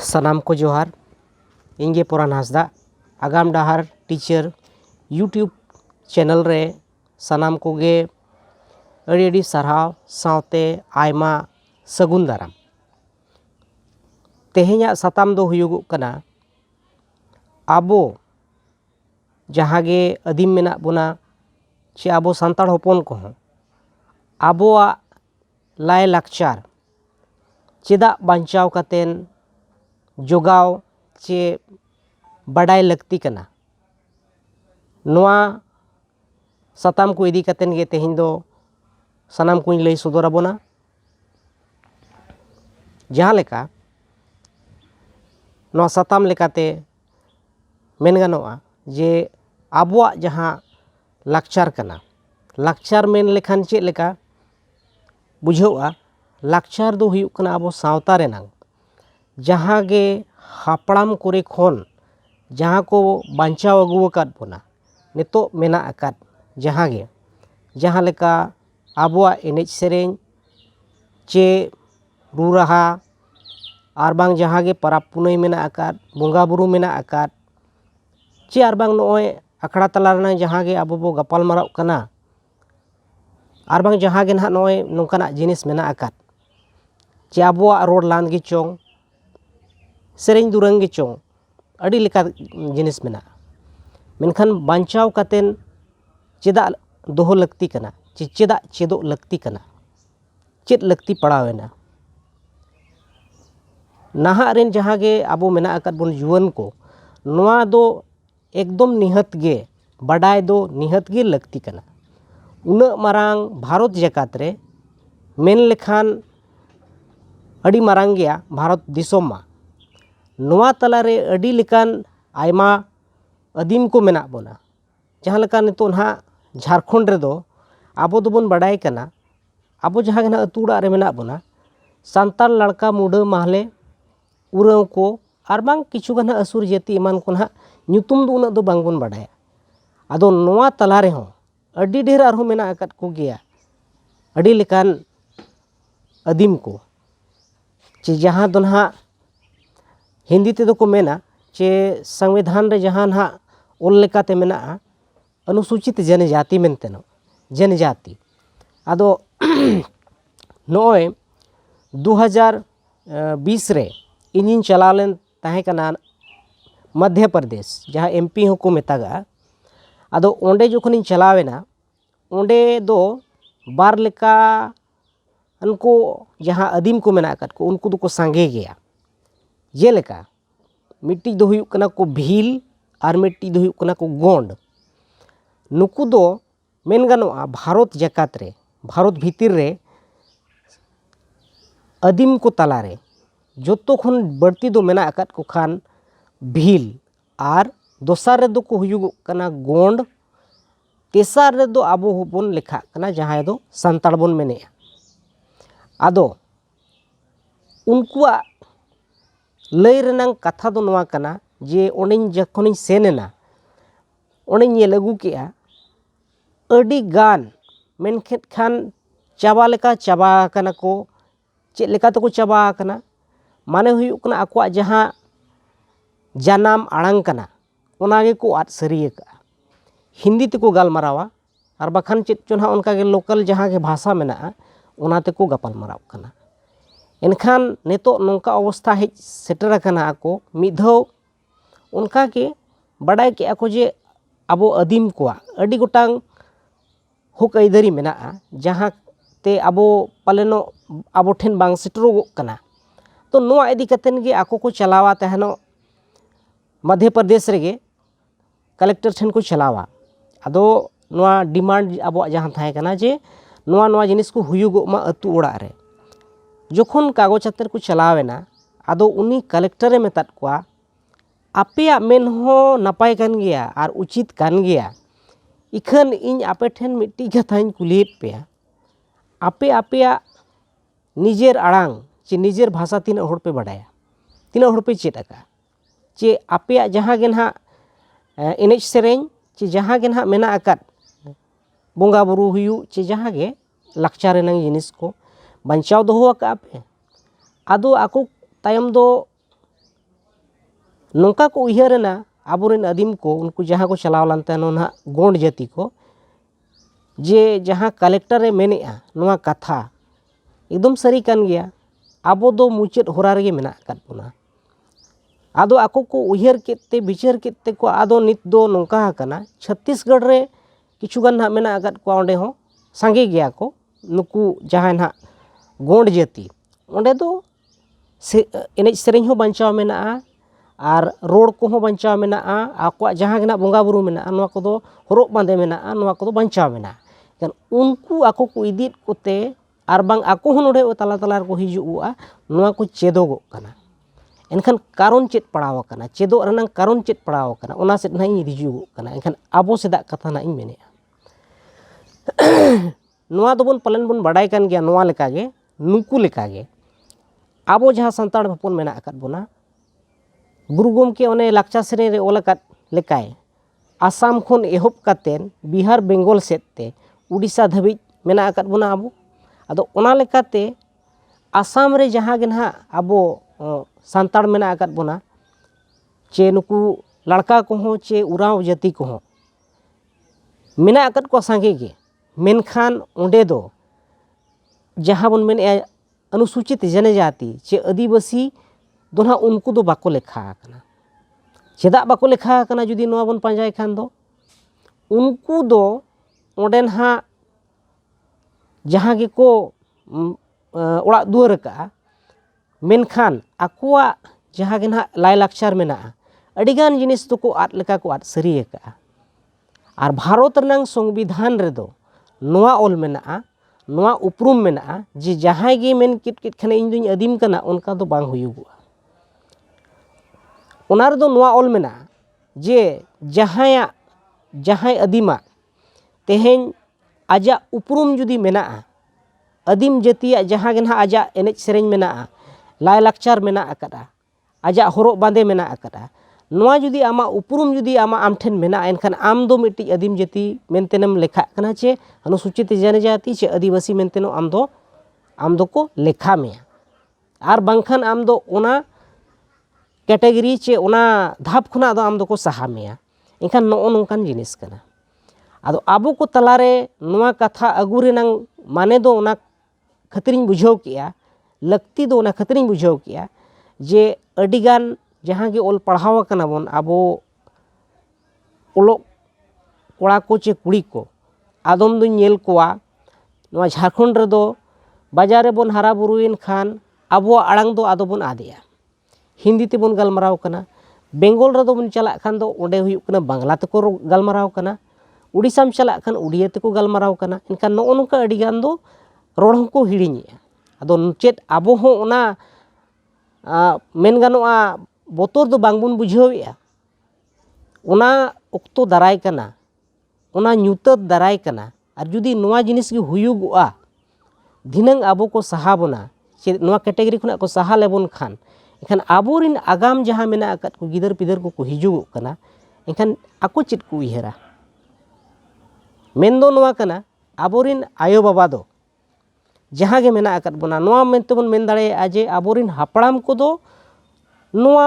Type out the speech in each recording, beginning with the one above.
सानाम को जोहार इंगे पोरान Hansda आगाम डाहार teacher YouTube channel रे सानाम कोगे अड़ी सारहाव सावते आयमा सगुन दाराम। तेहेन्या साताम दो हुयुगुग कना आबो जहागे आदिम मेना बोना चे आबो सांताड़ होपन को आबोआ लाय लाकचार चेदा बांचाव कातेन जोगाव चे बड़ाई लगती कना नोआ साताम को इदी कातेन गे तेहिं दो सानाम को लई सदर बोना। जहाँ लेका नोआ साताम लेकाते मेन गानोआ जे आबोआ जहाँ लाकचार कना लाकचार मेन लेखान चेद लेका बुझावा लाकचार दो हुयुग कना आबो सावता रेनांग जहाँ गे हापड़ाम कोरे खोन जहाँ को बांचाव अगु अकाद बोना नितो मेना अकाद जहाँ गे जहाँ लेका आबोआ एनेज सेरेंज चे रू राहा आरबांग जहाँ गे पराब पुनई मेना अकाद बोंगा बुरु मेना अकाद चे आरबांग नोय अखड़ा तला रेनांग जहाँ गे आबो बो गपाल माराव कना आरबांग जहाँ गे ना नोय नोंकाना जिनिस मेना अकाद चे आबोआ रोड लांद गे चोंग सेरेंज दुरंग गे चोंग अड़ी लेका जिनिस मेना मेनखान बांचाव कातेन चेदा दोहो लगती कना चेदा चेदो लगती कना चेद लगती पड़ावेना नाहा रेन जहाँ गे आबो मेना अकाद बोन जुवन को नोआ दो एकदम निहत गे बड़ाई दो निहत गे लगती कना। उना मारांग भारत जकात रे मेन लेखान अड़ी मारांग गया भारत दिसोम मा नोआ तलारे अड़ी लेकान आयमा आदिम को मेना बोना जहाँ लेका नितो ना झारखंड रे दो आबो दोबन बड़ाई कना आबो जहाँ गे ना अतु उड़ाग रे मेना बोना सांताल लड़का मुडा माहले उराव को आर बांग किछु गाना असुर जाति ईमान को ना ᱧᱩᱛᱩᱢ दो उना दो बांगबन बड़ाया आदो नोआ तला रे हों अड़ी ढेर आरहो मेना अकाद को गया अड़ी लेकान आदिम को चे जहाँ दो ना हिंदी ते दो को मेना चे संविधान रे जहाँ ना ओल लेकाते मेना अनुसूचित जनजाति मेनते नो जनजाति आदो नोय 2020 रे इनिन चलालेन ताहे कना मध्य प्रदेश जहाँ एमपी होको मेतागा आदो ओंडे जोखनिन चलावेना ओंडे दो बार लेका उनको जहाँ आदिम को मेना अकाद को उनको दो को सांगे गया ये लेका मिट्टी दो हुयुग कना को भील और मिट्टी दो हुयुग कना को गोंड नुकु दो मेन गानोआ भारत जकात रे भारत भीतिर रे आदिम को तला रे जोतो खन बढ़ती दो मेना अकाद को खान भील और दोसार रे दो को हुयुग कना गोंड तेसार रे दो आबो होबन लेखा कना जहाँ दो सांताड़ बोन मेने आदो उनकुआ लय रेनांग कथा दो नोआ कना जे ओनें जखोनिं सेनेना ओनें नेल अगु केआ अड़ी गान मेनखेत खान चाबा लेका चाबा कना को चेद लेका तो को चाबा कना माने हुयुग कना आकोआ जहाँ जानाम आड़ांग कना ओनागे को आद सरिये का हिंदी ते को गालमारावा और बखान चेद चोना उनका के लोकल जहाँ के भाषा मेना ओना ते को गपाल माराव कना एनखान नेतो नोंका अवस्था हेज सेटर कना को मिधौ उनका के बड़ाई के को जे आबो आदिम को अड़ी गोटांग हुक अइदारी मेना जहाँ ते आबो पालेनो आबो ठेन बांग सेटरो कना तो नोआ इदी कतेन गे आको को चलावा तहनो मध्य प्रदेश रेगे कलेक्टर ठेन को चलावा आदो नोआ डिमांड आबो जहाँ थाहे कना जे नोआ नोआ जिनिस को हुयुगो मा अतु ओड़ा रे जोखन कागज आतर को चलावेना आदो उनी कलेक्टर मेताद कोआ आपेया मेन हो नपाय कान गया और उचित कान गया इखन इन आपे ठेन मिट्टी कथाइन कुलियत पेया आपे आपेया निजेर आड़ांग चे निजेर भाषा तीन हड़ पे बड़ाया तीन हड़ पे चेद अका चे आपेया जहाँ गे ना एनेज सेरेंज चे जहाँ गे ना मेना अकाद बोंगा बुरु हुयु चे जहाँ गे लाकचार रेनांग जिनिस को बांचाव दोहो अका पे आदो आको तायम दो नौका को उयहारेना आबोरेन आदिम को उनको जहाँ को चलाव लान तहनो ना गोंड जाति को जे जहाँ कलेक्टर रे मेनेआ नोआ कथा एकदम सरी कान गया आबो दो मुचाद होरा रेगे मेना आकाद बोना आदो आको को उयहार केते विचार केते को आदो नित दो नौका हाकना छत्तीसगढ़ रे किछुगान ना मेना आकाद को ओंडे हो सांगे गया को नुकु जहाँ ना गोंड जाति ओंडे दो एनेज सेरेñ हो बांचाव मेना और रोड को हो बांचाव मेना आको जहाँ गे ना बोंगा बुरु मेना नोआ को दो हरोग बांदे मेना नोआ को दो बांचाव मेना kan unku ako ko idit kote arbang ako honode tala tala ko hijua noa ko chedogok kana enkan karon chet padaw kana chedok renang karon chet padaw kana ona set nai hijugok kana enkan abo sedak kata na ing menea noa dobon palen bon badai kan gya noa lekage nuku lekage abo jaha santar hopon mena akat bona guru gomke one lakcha sereñ re ol akat lekai asam khon ehop katen bihar bengal sette Orissa Dhabi मेना आकाद बोना आबो आदो ओना लेकाते आसाम रे जहाँ गे ना आबो सांताड़ मेना आकाद बोना चे नुकु लड़का को हो चे उराव जाति को हो मेना आकाद को सांगे गे मेनखान ओंडे दो जहाँ बन मेने अनुसूचित जनजाति चे आदिवासी दोना उनको दो बाको लेखा आकना चेदा बाको लेखा आकना जुदी नोआ बन पांजाय खान दो उनको दो ओंडेन हाँ जहाँ गे को ओड़ा दुआर का मेनखान आकुआ जहाँ गे ना लाय लाक्चार मेना अडिगान जिनिस तो को आद लेका को आद सरी का और भारत रनांग संविधान रे दो नोआ ओल मेना नोआ उपरुम मेना जे जहाँ गे मेन किट किट खाने इन दुई आदिम कना उनका दो बांग हुयुगुआ ओना रे दो नोआ ओल मेना जे जहाँ आदिमा तेहें आजा उपरुम जुदी मेना आदिम जातिया जहाँ गे ना आजा एनेज सेरेñ मेना लाय लाक्चार मेना आकादा आजा हरोग बांदे मेना आकादा नोआ जुदी आमा उपरुम जुदी आमा आम ठेन मेना एनखान आम दो मिट्टी आदिम जाति मेनतेनम लेखा कना चे अनुसूचित जनजाति चे आदिवासी मेनतेनो आम दो को लेखा मेया आर बांखान आम दो ओना कैटेगरी चे ओना धाप खुना दो आम दो को सहा मेया एनखान नो नोंकान जिनिस कना आदो आबो को तलारे नोआ कथा अगु रेनांग माने दो ओना खतरिन बुझाव किया लक्ति दो ओना खतरिन बुझाव किया जे अडिगान जहाँ के ओल पढ़ाव कना बोन आबो ओलो कोड़ा को चे कुड़ी को आदम दो नेल कोआ नोआ झारखंड रे दो बाजार रे बोन हारा बुरुइन खान आबो आड़ांग दो आदो बोन आदेया हिंदी ते बोन गलमराव कना बेंगल रे दो बोन चला खान दो ओंडे हुयुक कना बांग्ला ते को गलमराव कना उड़ीसा में चला खान उड़िया ते को गलमराव कना इनका नो नोका अडिगान दो रोड को हिड़िñेआ आदो चेत आबो हो ओना मेन गानोआ बोतोर दो बांगबुन बुझावेआ ओना ओक्तो दाराय कना ओना ᱧᱩᱛᱟᱹᱛ दाराय कना और जुदी नोआ जिनिस गे हुयुगुआ धिनंग आबो को सहा बोना चे नोआ कैटेगरी खुना को सहा लेबोन खान एखान आबोरिन आगाम जहाँ मेना आकाद को गिदर पिदर को हिजुगुग कना एखान आको चेत को उयहारा मेन दो नोआ कना आबोरिन आयो बाबा दो जहाँ गे मेना आकाद बोना नोआ मेनते बोन मेन दाड़ेया जे आबोरिन हापड़ाम को दो नोआ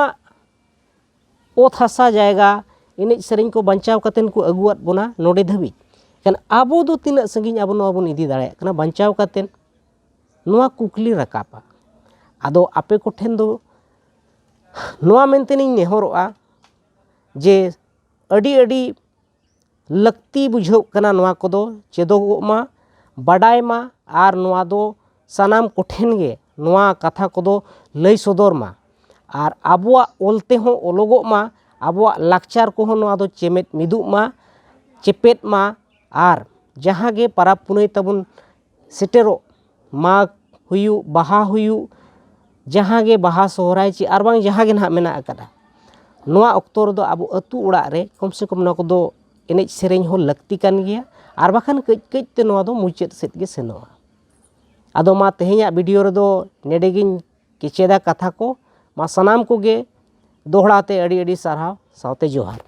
ओत हासा जायगा एनेज सेरेñ को बांचाव कातेन को अगुआत बोना नोडे धाबी कन आबो दो तिना संगिñ आबो नोआ बोन इदी दाड़ेया कना बांचाव कातेन नोआ कुकली रकापा आदो आपे को ठेन दो नोआ मेनतेनिñ नेहरोआ जे अडी अडी लक्ति बुझाव कना नोआ को दो चेदोगोग मा बाडाय मा आर नोआ दो सानाम कोठेन गे नोआ कथा को दो लई सदर मा आर आबुआ ओलते हो ओलोगोग मा आबुआ लाक्चार को हो नोआ दो चेमेट मिदुग मा चेपेट मा आर जहाँ गे पाराब पुनई तबुन सेटेरो माघ हुयु बाहा हुयु जहाँ गे बाहा सोहराय ची आर बांग जहाँ गे ना मेना आकादा नोआ ऑक्तो रे दो आबो अतु ओड़ा रे कम से कम नोआ को दो एनेज सेरेñ हो लक्ति कान गया और बाखान कई कई ते नोआ दो मुचाद सेद गे सेनोआ आदो मा तेहेñा वीडियो रे दो नेडेगिñ केचेदा कथा को मा सनाम को गे दोहड़ाते अड़ी अड़ी सारहाव सावते जोहार।